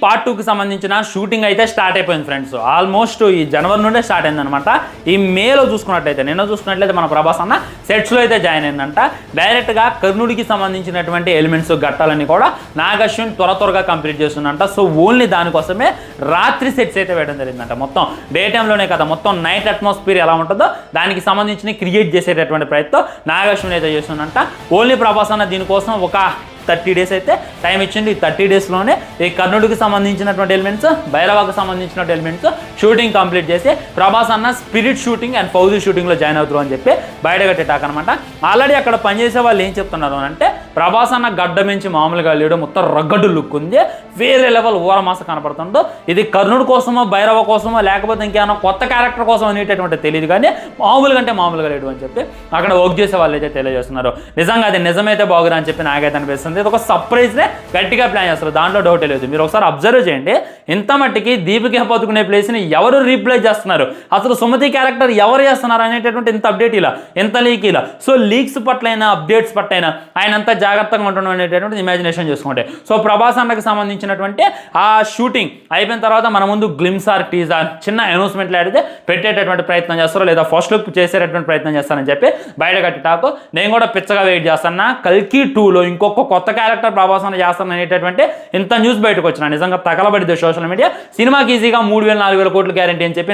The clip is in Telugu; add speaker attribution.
Speaker 1: పార్ట్ 2కి సంబంధించిన షూటింగ్ అయితే స్టార్ట్ అయిపోయింది ఫ్రెండ్స్. ఆల్మోస్ట్ ఈ జనవరి నుండే స్టార్ట్ అయిందనమాట. ఈ మేలో చూసుకున్నట్లయితే నిన్న చూసుకున్నట్లయితే మన ప్రభాస్ అన్న సెట్స్లో అయితే జాయిన్ అయిందంట. డైరెక్ట్గా కర్ణుడికి సంబంధించినటువంటి ఎలిమెంట్స్ ఘట్టాలన్నీ కూడా నాగ్ అశ్విన్ త్వరగా కంప్లీట్ చేస్తుందంట. సో ఓన్లీ దానికోసమే రాత్రి సెట్స్ అయితే వేయడం జరిగిందంట. మొత్తం డే టైంలోనే కదా, మొత్తం నైట్ అట్మాస్ఫియర్ ఎలా ఉంటుందో దానికి సంబంధించి క్రియేట్ చేసేటటువంటి ప్రయత్నం నాగ్ అశ్విన్ అయితే చేస్తుందంట. ఓన్లీ ప్రభాస్ అన్న దీనికోసం ఒక 30 డేస్ అయితే టైం ఇచ్చింది. ఈ 30 డేస్లోనే ఈ కర్ణుడికి సంబంధించినటువంటి ఎలిమెంట్స్, భైరవకు సంబంధించినటువంటి ఎలిమెంట్స్ షూటింగ్ కంప్లీట్ చేసి ప్రభాస్ అన్న స్పిరిట్ షూటింగ్ అండ్ ఫౌజీ షూటింగ్లో జాయిన్ అవుతారు అని చెప్పి బయటగట్టే టాక్ అనమాట. ఆల్రెడీ అక్కడ పనిచేసే వాళ్ళు ఏం చెప్తున్నారు అంటే ప్రభాస్ అన్న గడ్డ మించి మామూలుగా లేడు, మొత్తం రగ్గడ్డు లుక్ ఉంది, వేరే లెవెల్ ఊరమాస కనపడుతుందో. ఇది కర్ణుడి కోసమో భైరవ కోసమో లేకపోతే ఇంకేమైనా కొత్త క్యారెక్టర్ కోసం అనేటటువంటి తెలియదు, కానీ మామూలుగా అంటే మామూలుగా లేడు అని చెప్పి అక్కడ వర్క్ చేసే వాళ్ళు అయితే తెలియజేస్తున్నారు. నిజంగా అది నిజమైతే బాగురా అని చెప్పి నాకైతే అనిపిస్తుంది. ఇది ఒక సర్ప్రైజ్నే గట్టిగా ప్లాన్ చేస్తారు, దాంట్లో డౌటే లేదు. మీరు ఒకసారి అబ్జర్వ్ చేయండి, ఇంత మట్టికి దీపిక పదుకునే ప్లేస్ని ఎవరు రీప్లేస్ చేస్తున్నారు, అసలు సుమతి క్యారెక్టర్ ఎవరు చేస్తున్నారు అనేటటువంటి ఇంత అప్డేట్ ఇలా, ఎంత లీక్ ఇలా. సో లీక్స్ పట్లైనా అప్డేట్స్ పట్లైనా ఆయన అంతా జాగ్రత్తగా ఉండడం అనేటటువంటి ఇమాజినేషన్ చేసుకుంటే. సో ప్రభాస్ అన్నకి సంబంధించినటువంటి ఆ షూటింగ్ అయిపోయిన తర్వాత మన ముందు గ్లిమ్స్ ఆర్ టీజర్ చిన్న అనౌన్స్మెంట్లు అడిగితే పెట్టేటటువంటి ప్రయత్నం చేస్తారో లేదా ఫస్ట్ లుక్ చేసేటటువంటి ప్రయత్నం చేస్తారని చెప్పి బయట కట్టి టాకు. నేను కూడా పిచ్చగా వెయిట్ చేస్తాను. కల్కి 2లో ఇంకొక కొత్త క్యారెక్టర్ ప్రభాస్ అన్న చేస్తాను అనేటటువంటి ఇంత న్యూస్ బయటకు వచ్చిన నిజంగా తగలబడిద్ది సోషల్ మీడియా. సినిమాకి ఈజీగా 3,000-4,000 కోట్లు గ్యారెంటీ అని చెప్పి